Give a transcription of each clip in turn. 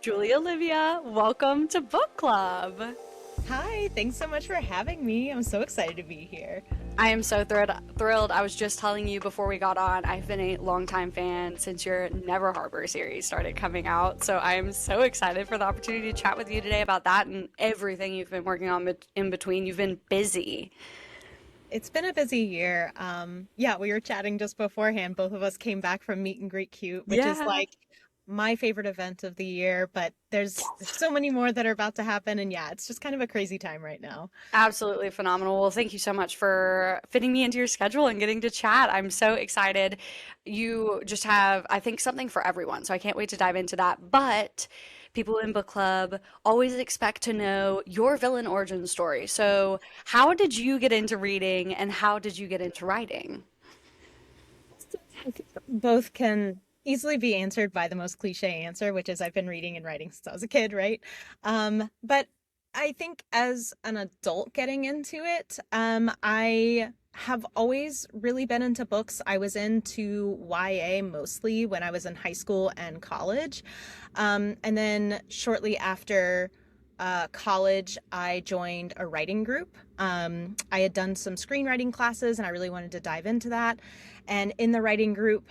Julie Olivia, welcome to book club. Hi, thanks so much for having me. I'm so excited to be here. I am so thrilled. I was just telling you before we got on, I've been a longtime fan since your Never Harbor series started coming out. So I am so excited for the opportunity to chat with you today about that and everything you've been working on in between. You've been busy. It's been a busy year. Yeah, we were chatting just beforehand. Both of us came back from Meet and Greet Cute, which is Yeah. like my favorite event of the year, but there's so many more that are about to happen, and yeah, it's just kind of a crazy time right now. Absolutely phenomenal. Well, thank you so much for fitting me into your schedule and getting to chat. I'm so excited. You just have, I think, something for everyone. So I can't wait to dive into that. But people in book club always expect to know your villain origin story. So, how did you get into reading and how did you get into writing? I think both can easily be answered by the most cliche answer, which is I've been reading and writing since I was a kid, right? But I think as an adult getting into it, I have always really been into books. I was into YA mostly when I was in high school and college. And then shortly after college, I joined a writing group. I had done some screenwriting classes and I really wanted to dive into that. And in the writing group,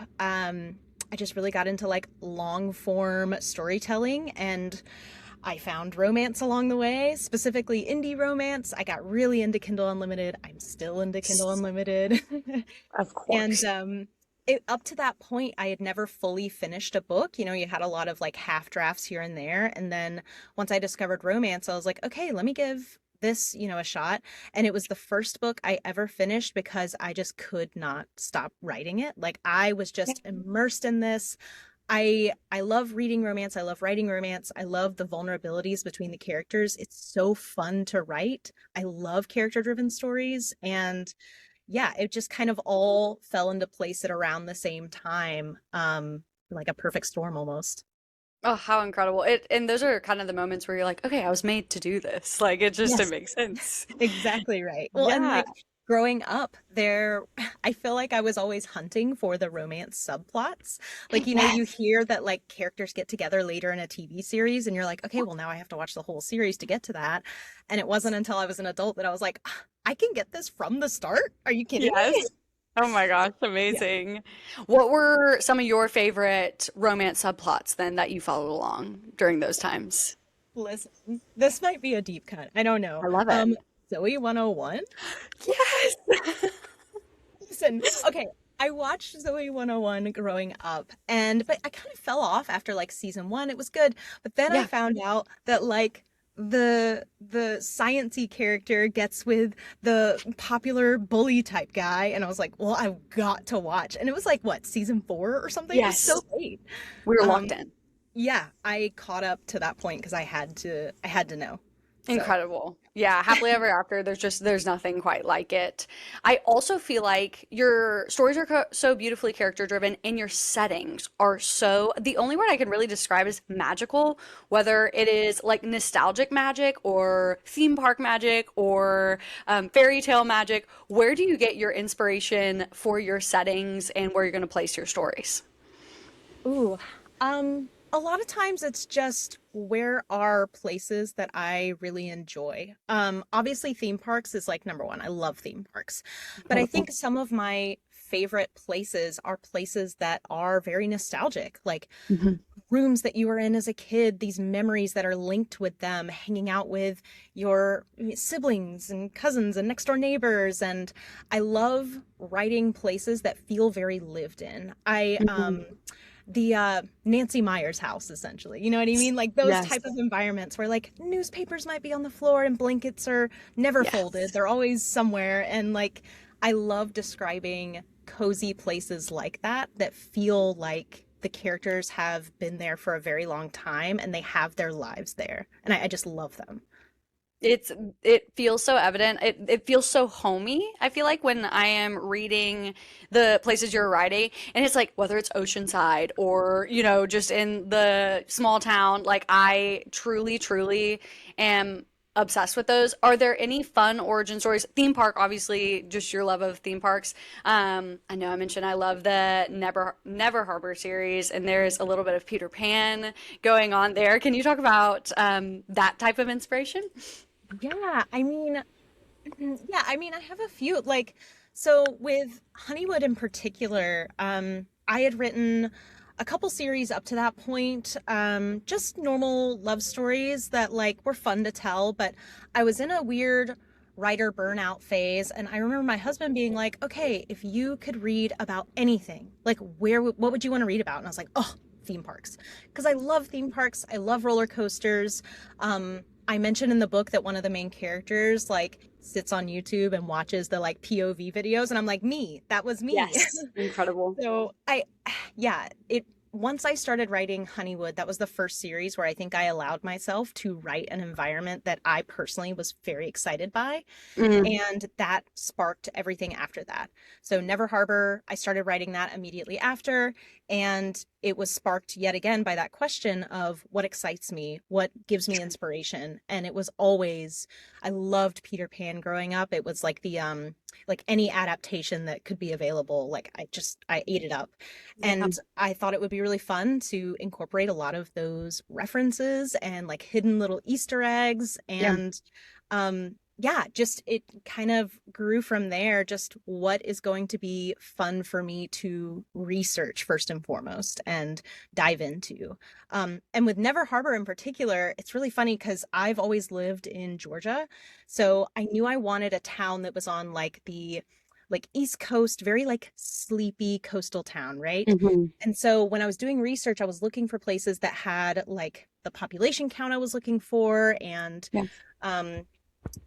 I just really got into like long form storytelling and I found romance along the way, specifically indie romance. I got really into Kindle Unlimited. I'm still into Kindle Unlimited. Of And course. up to that point, I had never fully finished a book. You know, you had a lot of like half drafts here and there. And then once I discovered romance, I was like, okay, let me give this, a shot. And it was the first book I ever finished because I just could not stop writing it. Like I was just immersed in this. I love reading romance. I love writing romance. I love the vulnerabilities between the characters. It's so fun to write. I love character-driven stories and yeah, it just kind of all fell into place at around the same time. Like a perfect storm almost. Oh, how incredible. And those are kind of the moments where you're like, okay, I was made to do this. Like it Yes. makes sense. Exactly right. Well, and Yeah. like growing up, I feel like I was always hunting for the romance subplots. Like, you Yes. hear that like characters get together later in a TV series, and you're like, okay, well, now I have to watch the whole series to get to that. And it wasn't until I was an adult that I was like, "Ah, I can get this from the start. Are you kidding Yes. me?" Oh my gosh, Yeah. amazing. What were some of your favorite romance subplots then that you followed along during those times? Listen, this might be a deep cut. I don't know. I love it. Zoe 101. Yes. Listen, okay, I watched Zoe 101 growing up, and but I kind of fell off after like season one. It was good, but then I Yeah. found out that like the sciency character gets with the popular bully type guy, and I was like, well, I've got to watch. And it was like what, season four or something? It was so Yes. late. We were Um, locked in. yeah, I caught up to that point because I had to know. So Incredible. Yeah, happily ever after. There's nothing quite like it. I also feel like your stories are so beautifully character driven and your settings are so the only word I can really describe is magical, whether it is like nostalgic magic or theme park magic or fairy tale magic. Where do you get your inspiration for your settings and where you're going to place your stories? ooh, a lot of times it's just where are places that I really enjoy. Obviously theme parks is like number one. I love theme parks. But I think some of my favorite places are places that are very nostalgic, like Mhm. rooms that you were in as a kid, these memories that are linked with them, hanging out with your siblings and cousins and next door neighbors. And I love writing places that feel very lived in. Mhm. The Nancy Meyer's house, essentially. You know what I mean? Like those Yes. type of environments where like newspapers might be on the floor and blankets are never folded. Yes. They're always somewhere. And like I love describing cozy places like that that feel like the characters have been there for a very long time and they have their lives there. And I just love them. It's it feels so evident. It feels so homey. I feel like when I am reading the places you're writing, and it's like whether it's Oceanside or, just in the small town, like I truly, truly am. obsessed with those. Are there any fun origin stories? Theme park, obviously, just your love of theme parks. I know I mentioned I love the Never Harbor series, and there's a little bit of Peter Pan going on there. Can you talk about that type of inspiration? Yeah, I have a few so with Honeywood in particular, I had written a couple series up to that point, just normal love stories that were fun to tell, but I was in a weird writer burnout phase, and I remember my husband being like, "Okay, if you could read about anything, what would you want to read about?" And I was like, "Oh, theme parks." Because I love theme parks. I love roller coasters. I mentioned in the book that one of the main characters sits on YouTube and watches the POV videos, and I'm like, me, that was me. Yes, incredible. So yeah, it once I started writing Honeywood, that was the first series where I think I allowed myself to write an environment that I personally was very excited by. Mm, And that sparked everything after that. So Never Harbor, I started writing that immediately after. And it was sparked yet again by that question of what excites me, what gives me inspiration. And it was always, I loved Peter Pan growing up. It was like any adaptation that could be available. I ate it up. yeah, And I thought it would be really fun to incorporate a lot of those references and hidden little Easter eggs. yeah. And yeah, just it kind of grew from there. Just what is going to be fun for me to research first and foremost and dive into. And with Never Harbor in particular, it's really funny because I've always lived in Georgia. So I knew I wanted a town that was on the East Coast, very sleepy coastal town, right? Hmm. And so when I was doing research, I was looking for places that had the population count I was looking for and Yeah. um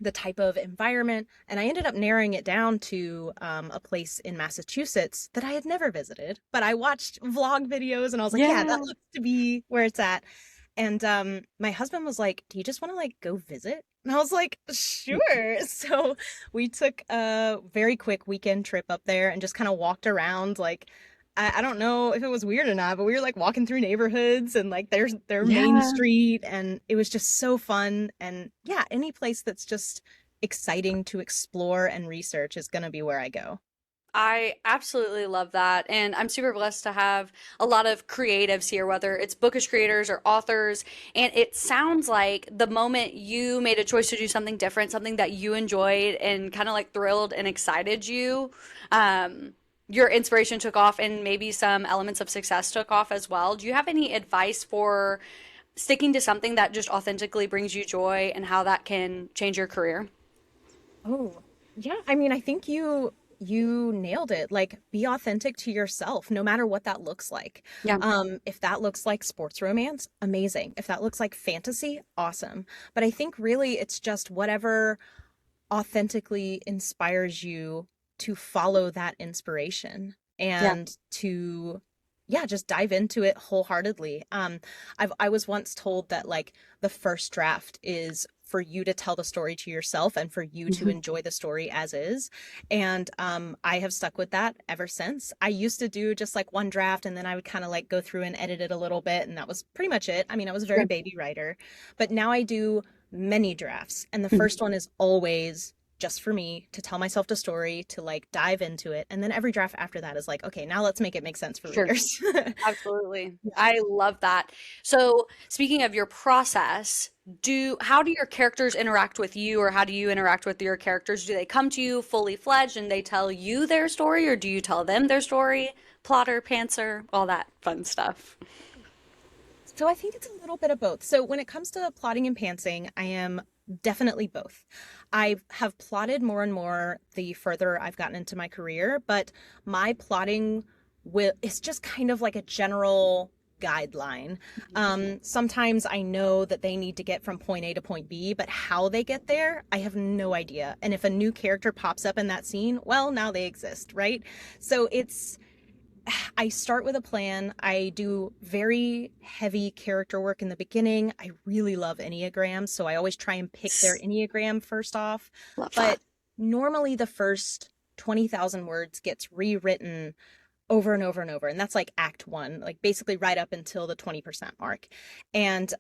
the type of environment. And I ended up narrowing it down to a place in Massachusetts that I had never visited, but I watched vlog videos and I was like, yeah, that Yeah. looks to be where it's at. And my husband was like, do you just want to go visit? And I was like, sure. So we took a very quick weekend trip up there and just kind of walked around. I don't know if it was weird or not, but we were walking through neighborhoods and there's their main Yeah. street, and it was just so fun. And yeah, any place that's just exciting to explore and research is gonna be where I go. I absolutely love that. And I'm super blessed to have a lot of creatives here, whether it's bookish creators or authors. And it sounds like the moment you made a choice to do something different, something that you enjoyed and kind of thrilled and excited you, your inspiration took off and maybe some elements of success took off as well. Do you have any advice for sticking to something that just authentically brings you joy and how that can change your career? Oh, yeah. I think you nailed it. Be authentic to yourself, no matter what that looks like. Yeah. If that looks like sports romance, amazing. If that looks like fantasy, awesome. But I think really it's just whatever authentically inspires you to follow that inspiration Yeah. and to yeah, just dive into it wholeheartedly. I was once told that the first draft is for you to tell the story to yourself and for you to Hmm. enjoy the story as is. And I have stuck with that ever since. I used to do just one draft and then I would kind of go through and edit it a little bit, and that was pretty much it. I was a very Sure. baby writer, but now I do many drafts, and the Mhm. first one is always just for me to tell myself the story, to dive into it, and then every draft after that is okay, now let's make it make sense for Sure. readers. Absolutely. Yeah. I love that. So, speaking of your process, how do your characters interact with you, or how do you interact with your characters? Do they come to you fully fledged and they tell you their story, or do you tell them their story? Plotter, pantser, all that fun stuff. So I think it's a little bit of both. So when it comes to plotting and pantsing, I am definitely both. I have plotted more and more the further I've gotten into my career, but my plotting will is just kind of like a general guideline. Sometimes I know that they need to get from point A to point B, but how they get there, I have no idea. And if a new character pops up in that scene, well, now they exist, right? So I start with a plan. I do very heavy character work in the beginning. I really love Enneagrams, so I always try and pick their Enneagram first off. Love that. But normally the first 20,000 words gets rewritten over and over and over. And that's act one, basically right up until the 20% mark. And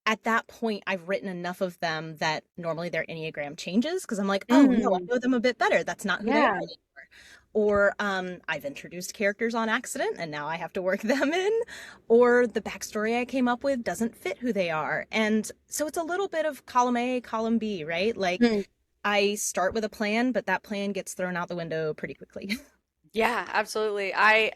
at that point, I've written enough of them that normally their Enneagram changes because I'm like, oh no, I Mm, know them a bit better. That's not who they are yeah. anymore. Or I've introduced characters on accident and now I have to work them in. Or the backstory I came up with doesn't fit who they are. And so it's a little bit of column A, column B, right? Like Mm. I start with a plan, but that plan gets thrown out the window pretty quickly. Yeah, absolutely. I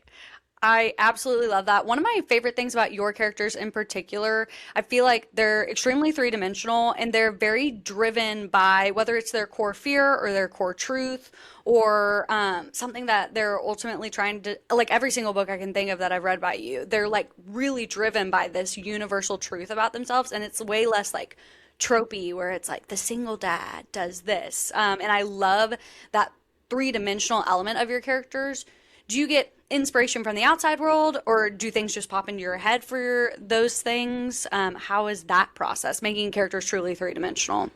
absolutely love that. One of my favorite things about your characters in particular, I feel like they're extremely three-dimensional and they're very driven by whether it's their core fear or their core truth or something that they're ultimately trying to, like every single book I can think of that I've read by you, they're like really driven by this universal truth about themselves and it's way less like tropey where it's like the single dad does this. And I love that three-dimensional element of your characters. Do you get inspiration from the outside world, or do things just pop into your head for those things? How is that process, making characters truly three-dimensional?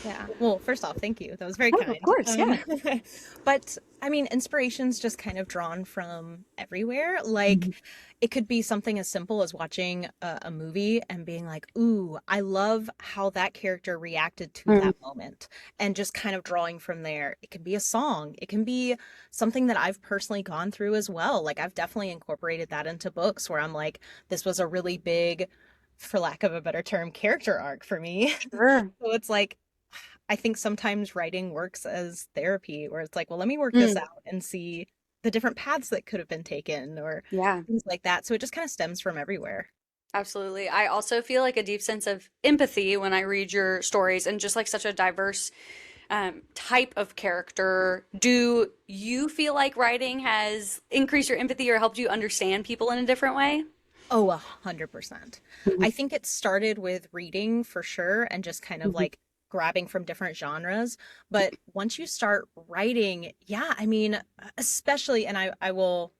Yeah. Well, first off, thank you. That was very Oh, of kind. course, yeah. But I mean, inspiration's just kind of drawn from everywhere. Like, Mhm. it could be something as simple as watching a movie and being like, ooh, I love how that character reacted to Mm, that moment, and just kind of drawing from there. It can be a song, it can be something that I've personally gone through as well. Like, I've definitely incorporated that into books where I'm like, this was a really big, for lack of a better term, character arc for me. sure. So it's like, I think sometimes writing works as therapy, where it's like, well, let me work this Mm, out and see the different paths that could have been taken or yeah. things like that. So it just kind of stems from everywhere. Absolutely. I also feel like a deep sense of empathy when I read your stories and just like such a diverse type of character. Do you feel like writing has increased your empathy or helped you understand people in a different way? Oh, 100%. Mhm, I think it started with reading for sure and just kind of mhm. like grabbing from different genres. But once you start writing, yeah, I mean, especially, and I will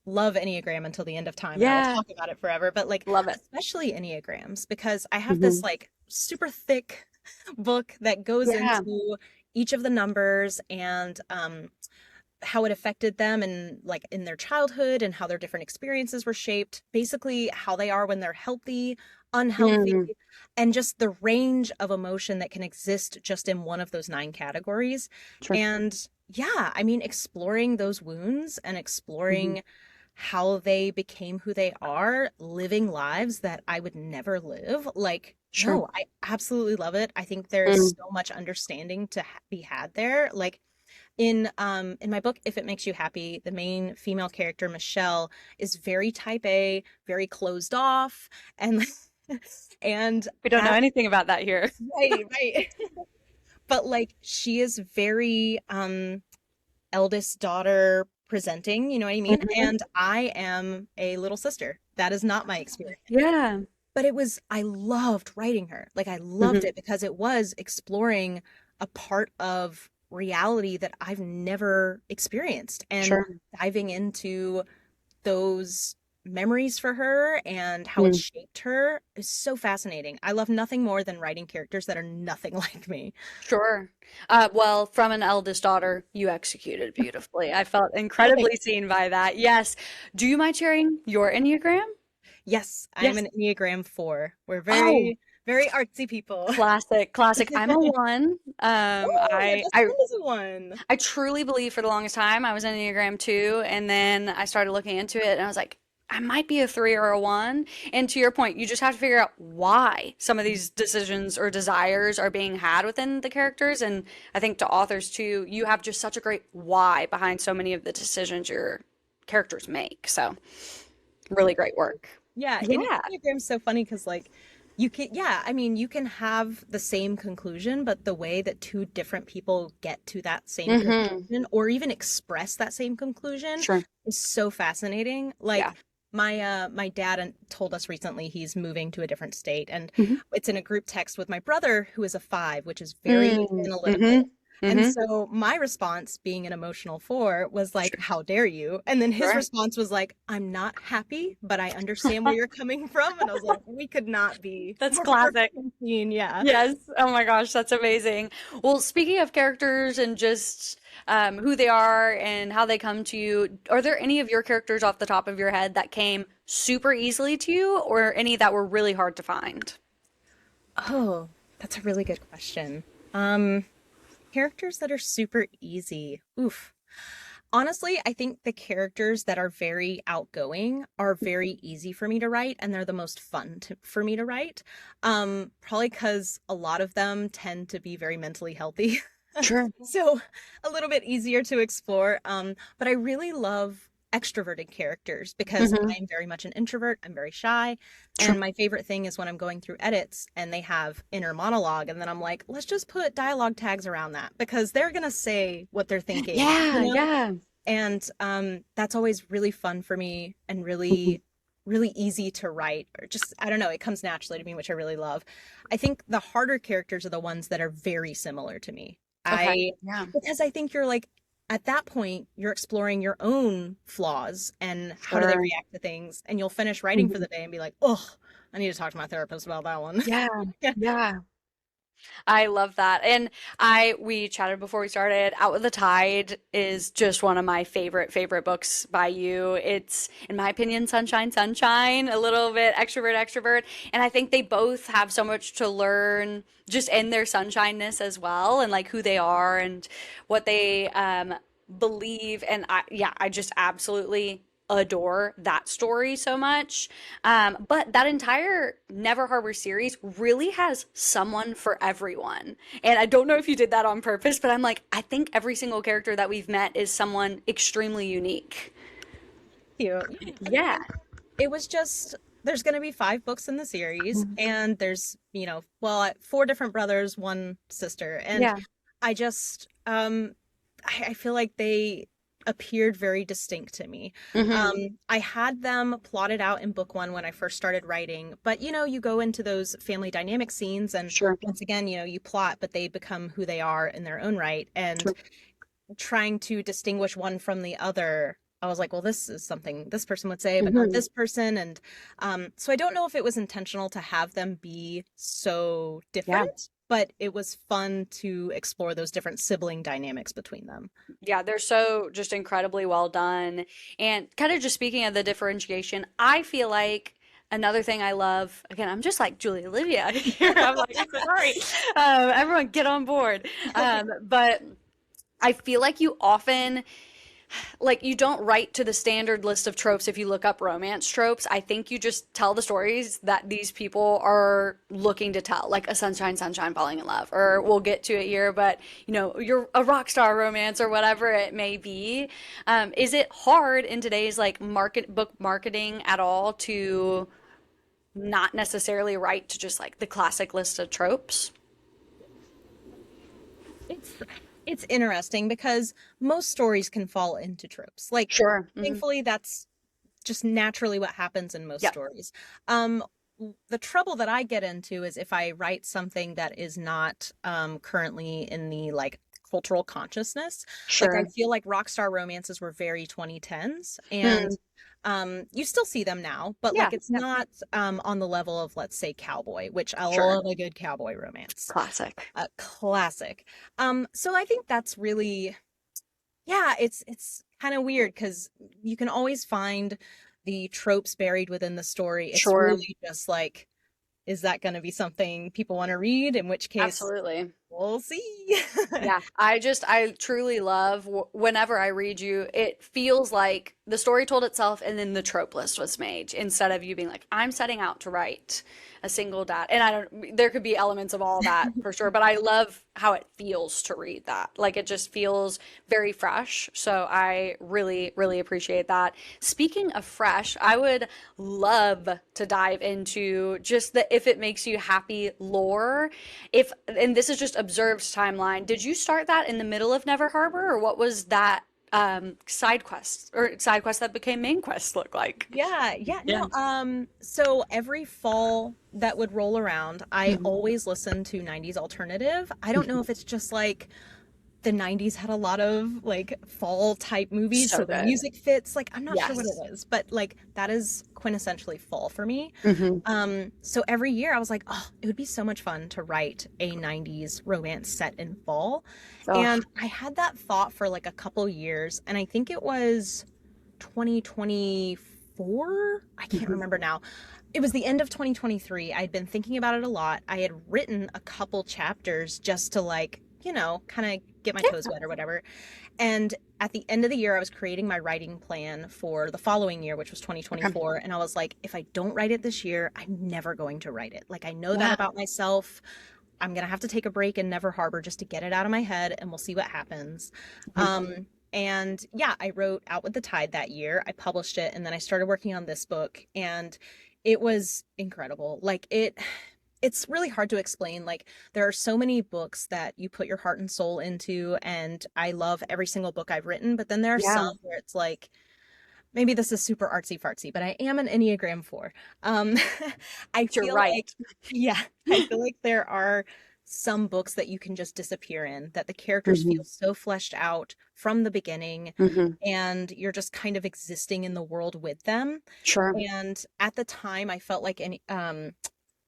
love Enneagram until the end of time and I will Yeah, talk about it forever, but like, love it. especially Enneagrams, because I have this Mhm. like super thick book that goes Yeah, into each of the numbers and how it affected them and like in their childhood and how their different experiences were shaped, basically how they are when they're healthy, unhealthy, mm, and just the range of emotion that can exist just in one of those nine categories. sure. And yeah, I mean, exploring those wounds and Mhm. exploring how they became who they are, living lives that I would never live. Like, Sure. no, I absolutely love it. I think there's Mm, so much understanding to be had there. Like, in my book If It Makes You Happy, the main female character Michelle is very type A, very closed off, and and we don't know as anything about that here. right. But like she is very eldest daughter presenting, you know what I mean? Mhm. And I am a little sister. That is not my experience. Yeah. But I loved writing her. Like I loved Mhm. it because it was exploring a part of reality that I've never experienced and Sure. diving into those memories for her and how it Mm, shaped her is so fascinating. I love nothing more than writing characters that are nothing like me. sure. Well, from an eldest daughter, you executed beautifully. I felt Oh, thank incredibly seen by that. Yes. Do you mind sharing your Enneagram? Yes, I am Yes. an Enneagram 4. We're Oh, very, very artsy people. classic, classic. I'm a one. Oh, my best friend is a one. I truly believe for the longest time I was an Enneagram 2, and then I started looking into it and I was like, I might be a 3 or a 1. And to your point, you just have to figure out why some of these decisions or desires are being had within the characters. And I think to authors too, you have just such a great why behind so many of the decisions your characters make. So, really great work. Yeah, and Yeah. Enneagram's so funny because like you can yeah, I mean you can have the same conclusion, but the way that two different people get to that same Mm-hmm. conclusion or even express that same conclusion Sure. is so fascinating. Yeah. Like my dad told us recently he's moving to a different state and Mm-hmm. it's in a group text with my brother who is a 5, which is very Mm-hmm. analytical. And Mm-hmm. so my response, being an emotional 4, was like, Sure. "How dare you?" And then his Sure. response was like, "I'm not happy, but I understand where you're coming from." And I was like, "We could not be That's more classic. perfectly seen." Yeah. Yes. Oh my gosh, that's amazing. Well, speaking of characters and just who they are and how they come to you, are there any of your characters off the top of your head that came super easily to you, or any that were really hard to find? Oh, that's a really good question. Um, Characters that are super easy. Oof. Honestly, I think the characters that are very outgoing are very easy for me to write, and they're the most fun for me to write. Probably because a lot of them tend to be very mentally healthy. Sure. So a little bit easier to explore. But I really love extroverted characters because Hmm. I'm very much an introvert. I'm very shy. Sure. And my favorite thing is when I'm going through edits and they have inner monologue, and then I'm like, let's just put dialogue tags around that because they're going to say what they're thinking, you Yeah, know? yeah. And that's always really fun for me and Mhm. really easy to write, or just, I don't know, it comes naturally to me, which I really love. I think the harder characters are the ones that are very similar to me. Okay. I Yeah. Because I think you're like, at that point you're exploring your own flaws and how do they Sure. react to things, and you'll finish writing for Mhm. the day and be like, oh, I need to talk to my therapist about that one. Yeah. Yeah. Yeah. I love that. And we chatted before we started. Out with the Tide is just one of my favorite books by you. It's, in my opinion, Sunshine, Sunshine, a little bit extrovert, extrovert. And I think they both have so much to learn just in their sunshineness as well, and like who they are and what they believe. And yeah, I just absolutely adore that story so much. But that entire Never Harbor series really has someone for everyone. And I don't know if you did that on purpose, but I'm like, I think every single character that we've met is someone extremely unique. Cute. Yeah, I Yeah. mean, it was just, there's going to be 5 books in the series, and there's, well, four different brothers, one sister, and Yeah. I just I feel like they appeared very distinct to me. Hmm. I had them plotted out in book one when I first started writing, but you go into those family dynamic scenes, and Sure. once again, you plot, but they become who they are in their own right, and Sure. trying to distinguish one from the other, I was like, well, this is something this person would say, but not Hmm. this person. And so I don't know if it was intentional to have them be so Yeah. different, but it was fun to explore those different sibling dynamics between them. Yeah, they're so just incredibly well done. And kind of just speaking of the differentiation, I feel like another thing I love, again, I'm just like Julie Olivia here. I'm like, sorry. Everyone get on board. But I feel like you often like you don't write to the standard list of tropes if you look up romance tropes. I think you just tell the stories that these people are looking to tell, like a sunshine, sunshine falling in love, or we'll get to it here, but you're a rock star romance or whatever it may be. Is it hard in today's like book marketing at all to not necessarily write to just like the classic list of tropes? It's it's interesting because most stories can fall into tropes. Like, Sure. Hmm. thankfully, that's just naturally what happens in most Yep. stories. Um, the trouble that I get into is if I write something that is not currently in the like cultural consciousness. Like, I Sure. feel like rock star romances were very 2010s, and Hmm. you still see them now, but Yeah. like it's Yep. not on the level of, let's say, cowboy, which I Sure. love a good cowboy romance. Classic. A classic. So I think that's really, yeah, it's kind of weird because you can always find the tropes buried within the story. It's Sure. really just like, is that going to be something people want to read? In which case, Absolutely. we'll see. Yeah, I truly love whenever I read you, it feels like the story told itself and then the trope list was made instead of you being like, I'm setting out to write a single dot. And I don't, there could be elements of all that for sure, but I love how it feels to read that. Like it just feels very fresh. So I really appreciate that. Speaking of fresh, I would love to dive into just the if it makes you happy lore. If, and this is just observed timeline, did you start that in the middle of Never Harbor, or what was that side quest that became main quest look like? Yeah, Yeah. no. So every fall that would roll around, I Mhm. always listened to 90s alternative. I don't know Mhm. if it's just like the 90s had a lot of like fall type movies, so So the good. music fits. Like, I'm not sure what Yes. it is, but like that is quintessentially fall for me. Hmm. So every year I was like, oh, it would be so much fun to write a 90s romance set in fall. Oh, And I had that thought for like a couple years, and I think it was 2024. I can't mhm. remember now. it was the end of 2023. I'd been thinking about it a lot. I had written a couple chapters just to like, kind of get my toes wet or whatever. And at the end of the year, I was creating my writing plan for the following year, which was Okay. 2024. And I was like, if I don't write it this year, I'm never going to write it. Like, I know that Yeah. about myself. I'm going to have to take a break and never harbor just to get it out of my head, and we'll see what happens. Mhm. And yeah, I wrote Out with the Tide that year. I published it, and then I started working on this book, and it was incredible. It's really hard to explain. Like, there are so many books that you put your heart and soul into, and I love every single book I've written, but then there are Yeah. some where it's like, maybe this is super artsy fartsy, but I am an Enneagram 4. Um, I You're feel right. like, yeah, I feel like there are some books that you can just disappear in, that the characters feel Hmm. so fleshed out from the beginning, Hmm. and you're just kind of existing in the world with them. Sure. And at the time, I felt like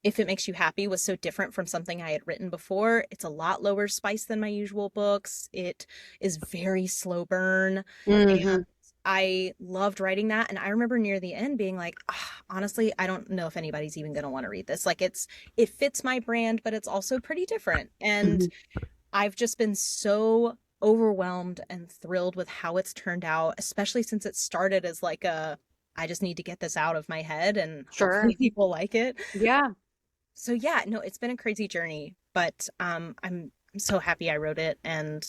If It Makes You Happy was so different from something I had written before. It's a lot lower spice than my usual books. It is very slow burn. Hmm. I loved writing that. And I remember near the end being like, "Ah, honestly, I don't know if anybody's even going to want to read this. Like, it fits my brand, but it's also pretty different." And Hmm. I've just been so overwhelmed and thrilled with how it's turned out, especially since it started as like I just need to get this out of my head and Sure. hopefully people like it. Yeah. So yeah, no, it's been a crazy journey, but I'm so happy I wrote it, and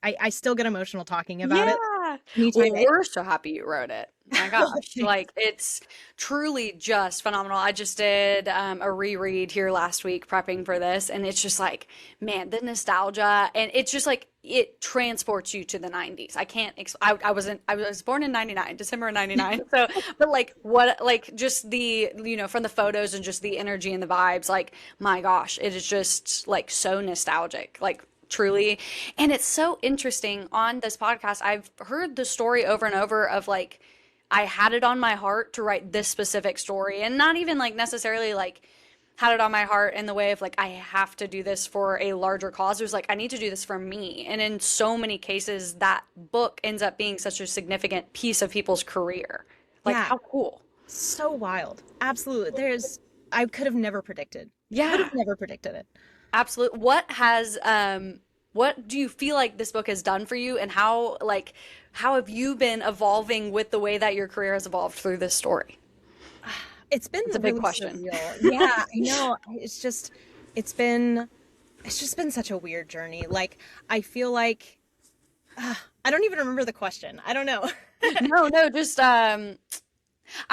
I still get emotional talking about it Yeah. anytime. Well, we're so happy you wrote it. My gosh. Thanks. Like, it's truly just phenomenal. I just did a reread here last week prepping for this, and it's just like, man, the nostalgia, and it's just like it transports you to the 90s. I can't I was born in 99, December of 99. So, but like what like just the from the photos and just the energy and the vibes, like my gosh, it is just like so nostalgic. Like truly. And it's so interesting on this podcast. I've heard the story over and over of like, I had it on my heart to write this specific story, and not even like necessarily like had it on my heart in the way of like, I have to do this for a larger cause. It was like, I need to do this for me. And in so many cases, that book ends up being such a significant piece of people's career. Like, Yeah, how cool. so wild. Absolutely. I could have never predicted. Would have Yeah. never predicted it. Absolutely. What do you feel like this book has done for you, and how have you been evolving with the way that your career has evolved through this story? It's been It's a big really question. surreal. Yeah, I know. It's been it's just been such a weird journey. Like, I feel like I don't even remember the question. I don't know. No, no, just I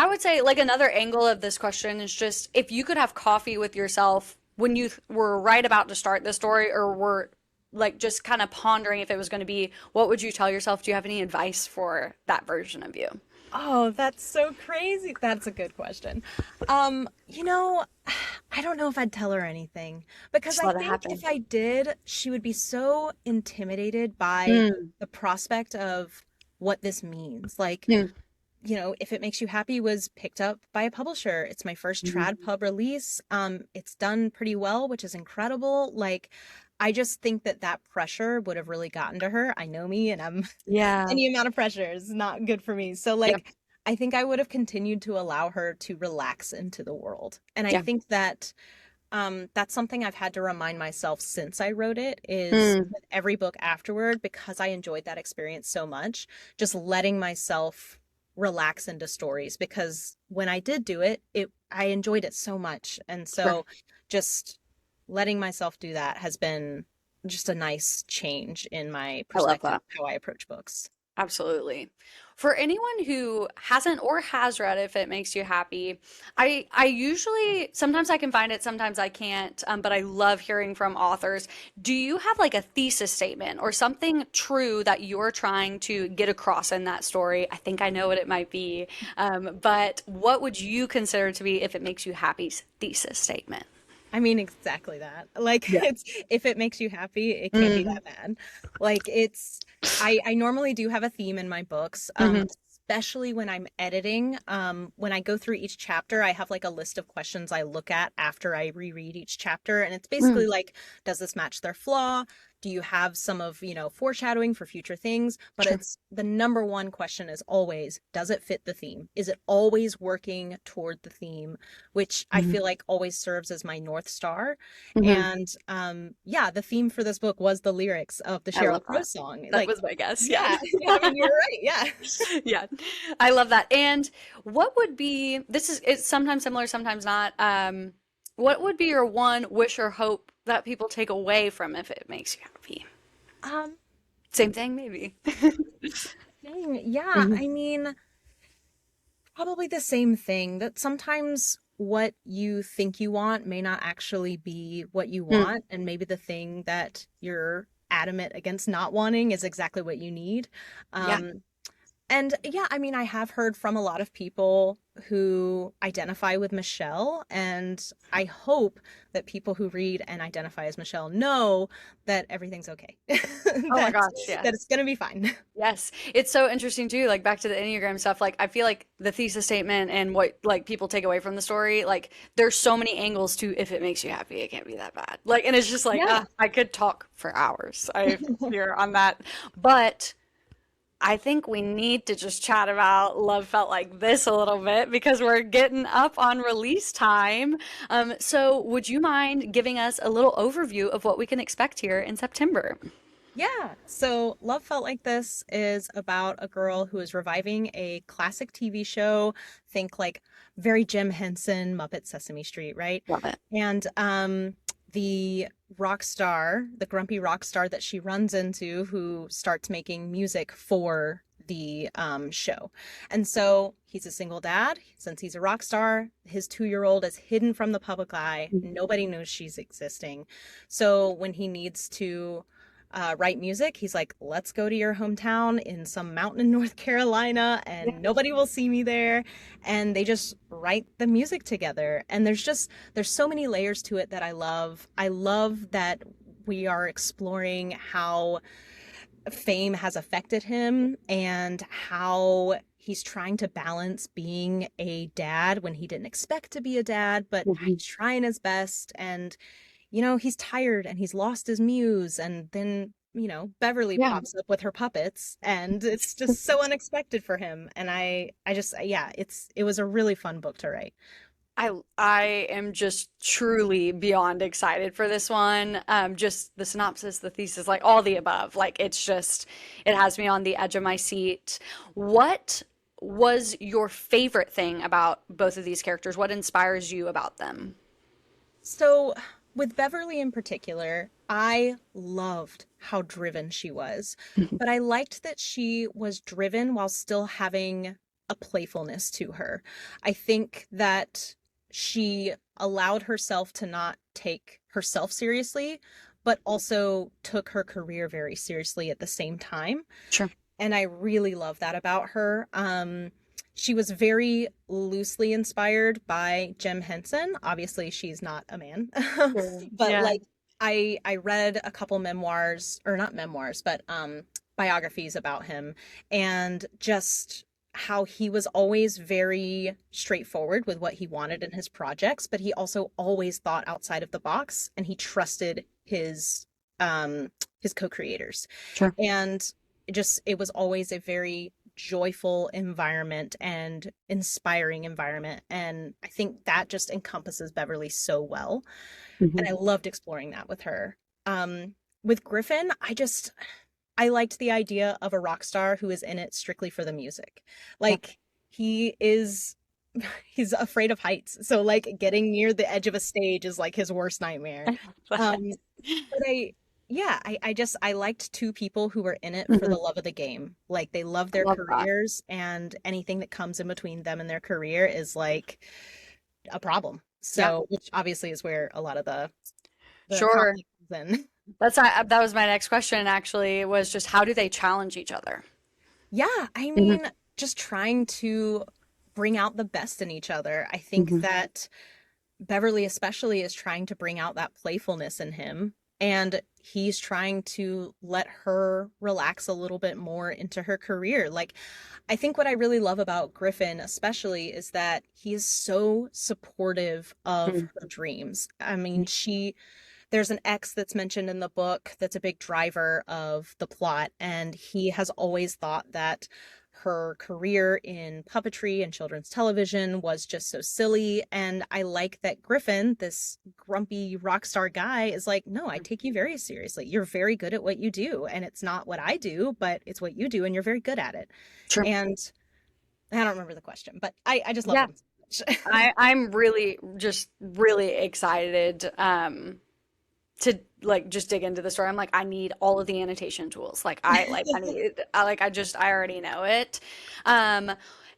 would say like another angle of this question is just if you could have coffee with yourself when you were right about to start the story or were like just kind of pondering if it was going to be, what would you tell yourself? Do you have any advice for that version of you? Oh, that's so crazy. That's a good question. Um, you know, I don't know if I'd tell her anything, because Just I let it think if happen. I did, she would be so intimidated by Mm. the prospect of what this means. Like, Mm. If It Makes You Happy was picked up by a publisher. It's my first Mhm. trad pub release. It's done pretty well, which is incredible. Like, I just think that that pressure would have really gotten to her. I know me, and Yeah. any amount of pressure is not good for me. So Yeah. like, I think I would have continued to allow her to relax into the world. And I Yeah. think that that's something I've had to remind myself since I wrote it, is Mm. with every book afterward, because I enjoyed that experience so much, just letting myself relax into stories, because when I did do it, I enjoyed it so much. And Sure. so just letting myself do that has been just a nice change in my I love perspective that. of how I approach books. Absolutely. For anyone who hasn't or has read If It Makes You Happy, I usually sometimes I can find it, sometimes I can't, but I love hearing from authors. Do you have like a thesis statement or something true that you're trying to get across in that story? I think I know what it might be, but what would you consider to be If It Makes You Happy's thesis statement? I mean, exactly that. Like, Yeah. it's if it makes you happy, it can't be Hmm. that bad. Like, I normally do have a theme in my books, Hmm. especially when I'm editing. When I go through each chapter, I have like a list of questions I look at after I reread each chapter, and it's basically like, does this match their flaw? Do you have some of, foreshadowing for future things? But Sure. it's the number one question is always, does it fit the theme? Is it always working toward the theme, which I Mhm. feel like always serves as my North Star. Mhm. And yeah, the theme for this book was the lyrics of the I Sheryl love Crow that. song. That Like, was my guess. Yeah. yeah, yeah, I mean, you're right. Yeah. Yeah. I love that. And what would be, this is, it's sometimes similar, sometimes not. What would be your one wish or hope that people take away from if it makes you happy? Um, Same thing, maybe. yeah, Mhm. I mean, probably the same thing that sometimes what you think you want may not actually be what you Mm. want, and maybe the thing that you're adamant against not wanting is exactly what you need. Yeah. Um, and yeah, I mean, I have heard from a lot of people who identify with Michelle, and I hope that people who read and identify as Michelle know that everything's okay, Oh my that gosh, that yes. it's gonna be fine. Yes. It's so interesting too, like back to the Enneagram stuff. Like I feel like the thesis statement and what like people take away from the story, like there's so many angles to if it makes you happy, it can't be that bad. Like and it's just like, Yeah. I could talk for hours. I here on that. But I think we need to just chat about Love Felt Like This a little bit because we're getting up on release time. So would you mind giving us a little overview of what we can expect here in September? Yeah. So Love Felt Like This is about a girl who is reviving a classic TV show. Think like very Jim Henson, Muppet Sesame Street, right? Love it. And the rock star, the grumpy rock star that she runs into, who starts making music for the show. And so he's a single dad. Since he's a rock star, his 2-year old is hidden from the public eye. Nobody knows she's existing. So when he needs to write music, he's like, let's go to your hometown in some mountain in North Carolina and Yes. nobody will see me there. And they just write the music together. And there's so many layers to it that I love. I love that we are exploring how fame has affected him and how he's trying to balance being a dad when he didn't expect to be a dad, but Mhm. he's trying his best. And he's tired and he's lost his muse. And then, Beverly Yeah. pops up with her puppets and it's just so unexpected for him. And I just, yeah, it was a really fun book to write. I am just truly beyond excited for this one. Just the synopsis, the thesis, like all the above. Like it's just it has me on the edge of my seat. What was your favorite thing about both of these characters? What inspires you about them? So, with Beverly in particular, I loved how driven she was, Mhm. but I liked that she was driven while still having a playfulness to her. I think that she allowed herself to not take herself seriously, but also took her career very seriously at the same time. Sure. And I really love that about her. She was very loosely inspired by Jim Henson. Obviously, she's not a man, Sure. but Yeah. like I read a couple memoirs, or not memoirs, but biographies about him, and just how he was always very straightforward with what he wanted in his projects, but he also always thought outside of the box, and he trusted his co-creators. Sure. And it was always a very joyful environment and inspiring environment, and I think that just encompasses Beverly so well, and Mhm. I loved exploring that with her. With Griffin, I liked the idea of a rock star who is in it strictly for the music. Yeah. Like he is he's afraid of heights, so like getting near the edge of a stage is like his worst nightmare. um but I liked two people who were in it for the Mhm. love of the game. Like they love I their love that. careers, and anything that comes in between them and their career is like a problem. Yeah. So, which obviously is where a lot of the Sure. conflict comes in. That was my next question actually, was just how do they challenge each other? Yeah, I Mhm. mean, just trying to bring out the best in each other. I think Mhm. that Beverly especially is trying to bring out that playfulness in him, and he's trying to let her relax a little bit more into her career. Like I think what I really love about Griffin especially is that he is so supportive of Mhm. her dreams. I mean, there's an ex that's mentioned in the book that's a big driver of the plot, and he has always thought that her career in puppetry and children's television was just so silly. And I like that Griffin, this grumpy rock star guy, is like, no, I take you very seriously. You're very good at what you do. And it's not what I do, but it's what you do, and you're very good at it. True. And I don't remember the question, but I just love Yeah. him so much. I'm really just really excited to like just dig into the story. I'm like, I need all of the annotation tools. I need I already know it. Um,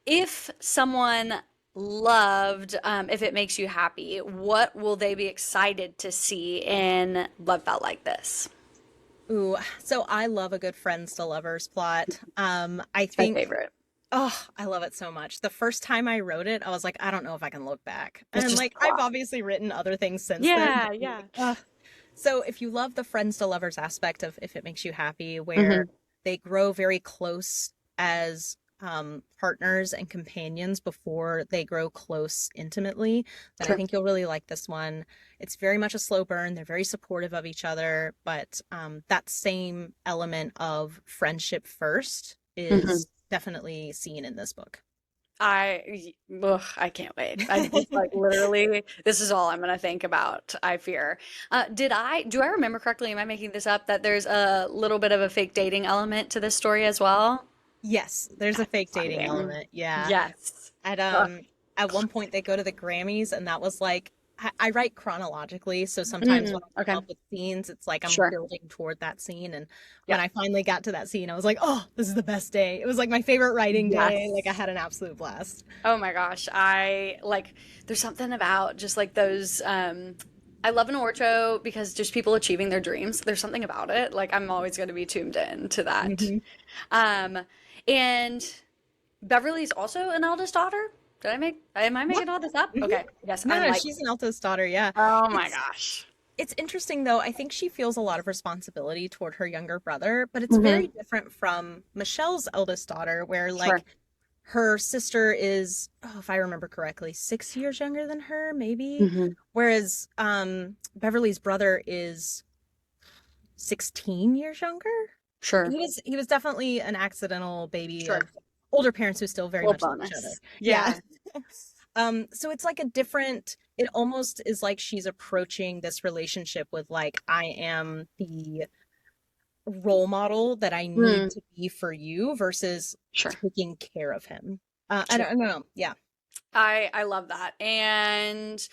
if someone loved If It Makes You Happy, what will they be excited to see in Love Felt Like This? Ooh, so I love a good friends to lovers plot. I It's my think, favorite. oh, I love it so much. The first time I wrote it, I was like, I don't know if I can look back. It's And just like, I've classic. obviously written other things since then, but Yeah, I'm yeah. like, ugh. So if you love the friends to lovers aspect of If It Makes You Happy, where Hmm. they grow very close as partners and companions before they grow close intimately, then I Sure. think you'll really like this one. It's very much a slow burn. They're very supportive of each other, but that same element of friendship first Hmm. is definitely seen in this book. I can't wait. I just like literally, this is all I'm gonna think about, I fear. Do I remember correctly? Am I making this up that there's a little bit of a fake dating element to this story as well? Yes, there's a That's fake dating exciting. element. Yeah. Yes. At Ugh. one point they go to the Grammys, and that was like, I write chronologically, so sometimes when Mm, I come okay. up with scenes, it's like I'm Sure. building toward that scene. And when Yeah. I finally got to that scene, I was like, oh, this is the best day. It was like my favorite writing day. Like I Yes. had an absolute blast. Oh my gosh. There's something about just like those, I love an orcho because just people achieving their dreams. There's something about it. Like I'm always going to be tuned in to that. Hmm. Um, and Beverly's also an eldest daughter. Am I Yeah. making all this up? Hmm. Okay. Yes, No, I'm no, like, she's an Alto's daughter. Yeah. oh my It's gosh. it's interesting though. I think she feels a lot of responsibility toward her younger brother, but it's very Hmm. different from Michelle's eldest daughter, where Sure. like her sister is, oh, if I remember correctly, 6 years younger than her, maybe. Hmm. Whereas Beverly's brother is 16 years younger. Sure. He was definitely an accidental baby Sure. of older parents who still very Little much love each other. bonus. Yeah. Yeah. So it's like a different, it almost is like she's approaching this relationship with like, I am the role model that I need Mm, to be for you versus sure. taking care of him. Sure. I don't know. Yeah. I love that. And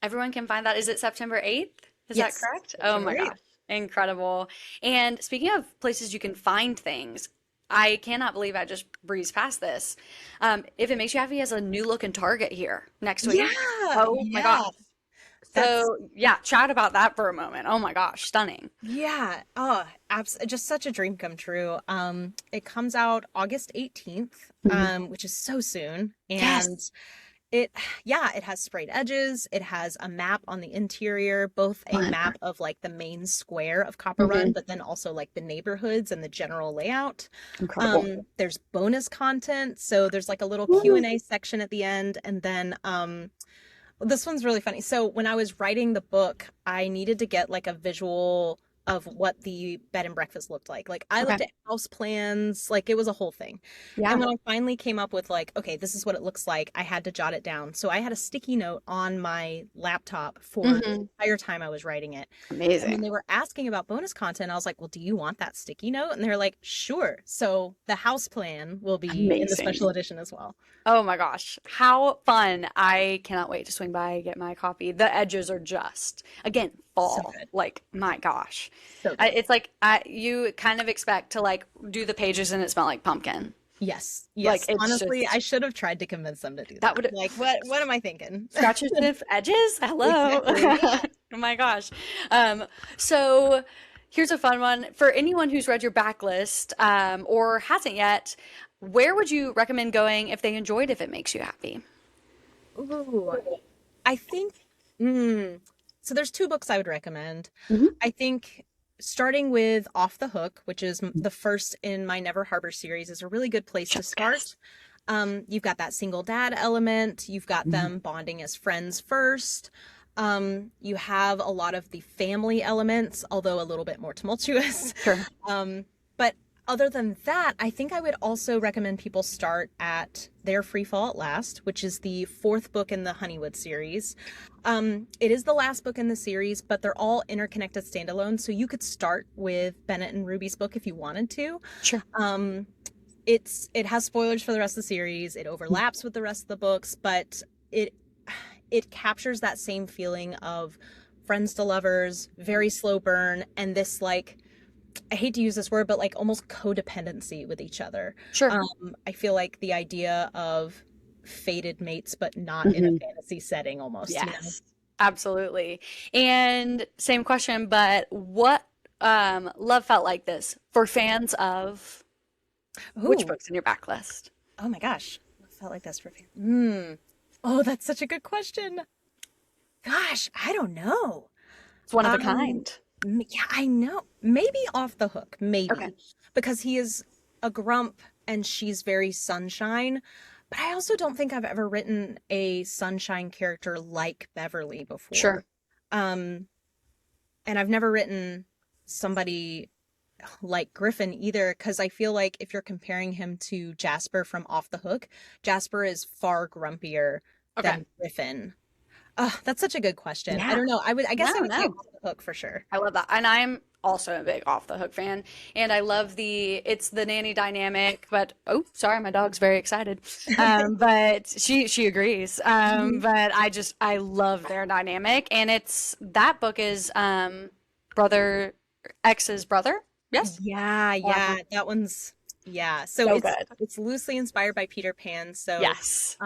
everyone can find that. Is it September 8th? Is that Yes. correct? Oh September my 8th. gosh. Incredible. And speaking of places you can find things, I cannot believe I just breezed past this. If It Makes You Happy has a new look in Target here next week. Yeah. Oh my gosh. Yeah. That's So yeah, chat about that for a moment. Oh my gosh, stunning. Yeah. Oh, just such a dream come true. It comes out August 18th, Mhm. which is so soon. And Yes. it, yeah, it has sprayed edges. It has a map on the interior, both a Fun. map of like the main square of Copper Run, Hmm. but then also like the neighborhoods and the general layout. Incredible. There's bonus content. So there's like a little Woo. Q&A section at the end. And then, this one's really funny. So when I was writing the book, I needed to get like a visual of what the bed and breakfast looked like. Like I Okay. looked at house plans, like it was a whole thing. And Yeah. when I finally came up with like, okay, this is what it looks like, I had to jot it down. So I had a sticky note on my laptop for the Hmm. entire time I was writing it. And when Amazing. they were asking about bonus content, I was like, well, do you want that sticky note? And they're like, sure. So the house plan will be in the special Amazing. edition as well. Oh my gosh, how fun. I cannot wait to swing by, get my copy. The edges are just, again, So fall. good. Like, my gosh. So good. It's like you kind of expect to like do the pages and it smell like pumpkin. Yes, Like yes. it's Honestly, I just should have tried to convince them to do that that. would Like, what am I thinking? scratch your stiff edges. Hello. Exactly. Oh my gosh. Um, so here's a fun one for anyone who's read your backlist or hasn't yet. Where would you recommend going if they enjoyed If It Makes You Happy? Ooh, I think, mm, so there's two books I would recommend. Hmm. I think starting with Off the Hook, which is the first in my Never Harbor series, is a really good place to Yes. start. You've got that single dad element, you've got Mhm. them bonding as friends first. You have a lot of the family elements, although a little bit more tumultuous. Sure. But other than that, I think I would also recommend people start at Their Free Fall at Last, which is the fourth book in the Honeywood series. It is the last book in the series, but they're all interconnected standalone. So you could start with Bennett and Ruby's book if you wanted to. Sure. It has spoilers for the rest of the series. It overlaps with the rest of the books, but it captures that same feeling of friends to lovers, very slow burn, and this like, I hate to use this word, but like almost codependency with each other. Sure. I feel like the idea of fated mates, but not in a fantasy setting almost, you know? Yes, absolutely. And same question, but what love felt like this for fans of which Ooh, books in your backlist? oh my gosh. I felt like this for me. Oh, that's such a good question. Gosh, I don't know. It's one of a Um, kind. yeah, I know. Maybe Off the Hook, Okay. maybe. Because he is a grump and she's very sunshine. But I also don't think I've ever written a sunshine character like Beverly before. Sure. Um, and I've never written somebody like Griffin either, because I feel like if you're comparing him to Jasper from Off the Hook, Jasper is far grumpier Okay. than Griffin. Oh, that's such a good question. I Yeah. don't know. I guess No, I would say no. Off the Hook for sure. I love that. And I'm also a big Off the Hook fan. And I love it's the nanny dynamic, but oh, sorry, my dog's very excited. But she agrees. But I love their dynamic. And that book is brother ex's brother. Yes. Yeah, yeah, that one's yeah. So So it's good. it's loosely inspired by Peter Pan. So Yes.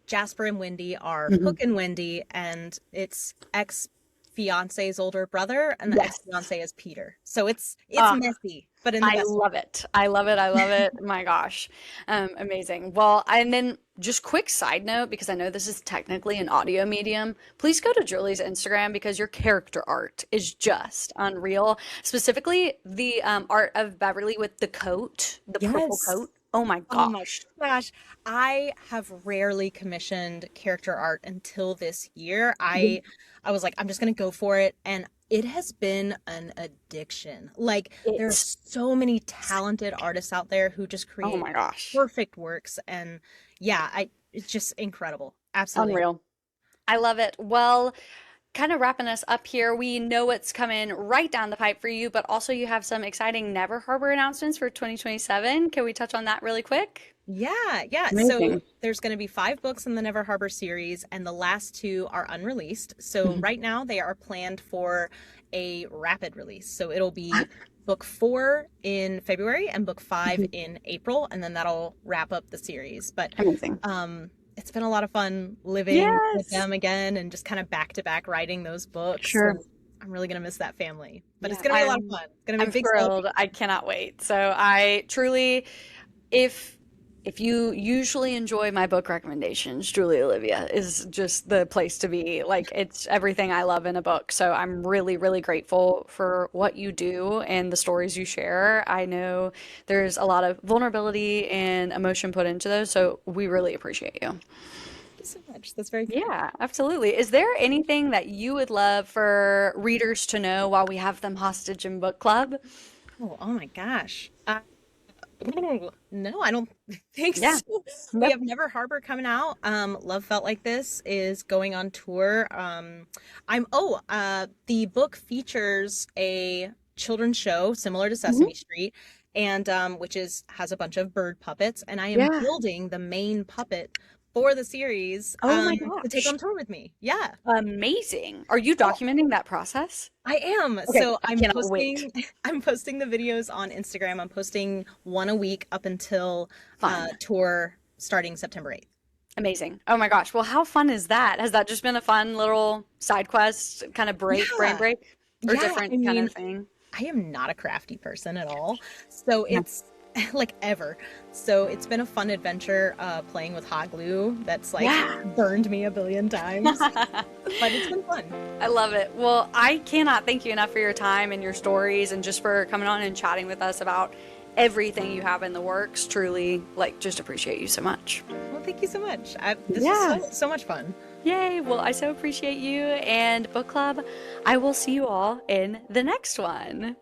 Jasper and Wendy are Mhm. Hook and Wendy, and it's ex-fiance's older brother, and the Yes. ex-fiance is Peter. So it's messy, but in the I best way. love it. I love it. I love it. My gosh. Amazing. Well, and then just quick side note, because I know this is technically an audio medium, please go to Julie's Instagram because your character art is just unreal. Specifically, the art of Beverly with the coat, the purple Yes. coat. Oh my Oh my gosh. gosh. I have rarely commissioned character art until this year. Mhm. I was like, I'm just gonna go for it, and it has been an addiction. Like there are It's, so many talented artists out there who just oh create my gosh. perfect works, and yeah, I it's just incredible. Absolutely. Unreal. I love it. Well, kind of wrapping us up here, we know what's coming right down the pipe for you, but also you have some exciting Never Harbor announcements for 2027. Can we touch on that really quick? Yeah, yeah. So Amazing. there's going to be five books in the Never Harbor series, and the last two are unreleased. So Mhm. right now they are planned for a rapid release. So it'll be book four in February and book five Mhm. in April, and then that'll wrap up the series. But Amazing. it's been a lot of fun living with Yes. them again and just kind of back to back writing those books. Sure. And I'm really going to miss that family. But it's Yeah, going to be a lot of fun. It's going to be I'm a big thrilled. celebration. I cannot wait. So I truly, if if you usually enjoy my book recommendations, Julie Olivia is just the place to be. Like it's everything I love in a book. So I'm really, really grateful for what you do and the stories you share. I know there's a lot of vulnerability and emotion put into those, so we really appreciate you. Thank you so much. That's very kind. Yeah, absolutely. Is there anything that you would love for readers to know while we have them hostage in book club? Oh my gosh. No, I don't think Yeah. so. We Yep. have Never Harbor coming out. Love Felt Like This is going on tour. The book features a children's show similar to Mhm. Sesame Street, and which is has a bunch of bird puppets, and I am Yeah. building the main puppet for the series Oh my to take gosh. on tour with me. Yeah. Amazing. Are you Oh, documenting that process? I am. Okay, So I I'm cannot wait. posting I'm posting the videos on Instagram. I'm posting one a week up until Fun. tour starting September 8th. Amazing. Oh my gosh. Well, how fun is that? Has that just been a fun little side quest, kind of brain Yeah. break, or Yeah, I different kind mean, of thing? I am not a crafty person at all. So Yeah. it's like ever. So it's been a fun adventure playing with hot glue that's like Yeah. burned me a billion times, but it's been fun. I love it. Well, I cannot thank you enough for your time and your stories and just for coming on and chatting with us about everything you have in the works. Truly, like, just appreciate you so much. Well, thank you so much. This was Yeah. so much fun. Yay! Well, I so appreciate you and book club. I will see you all in the next one.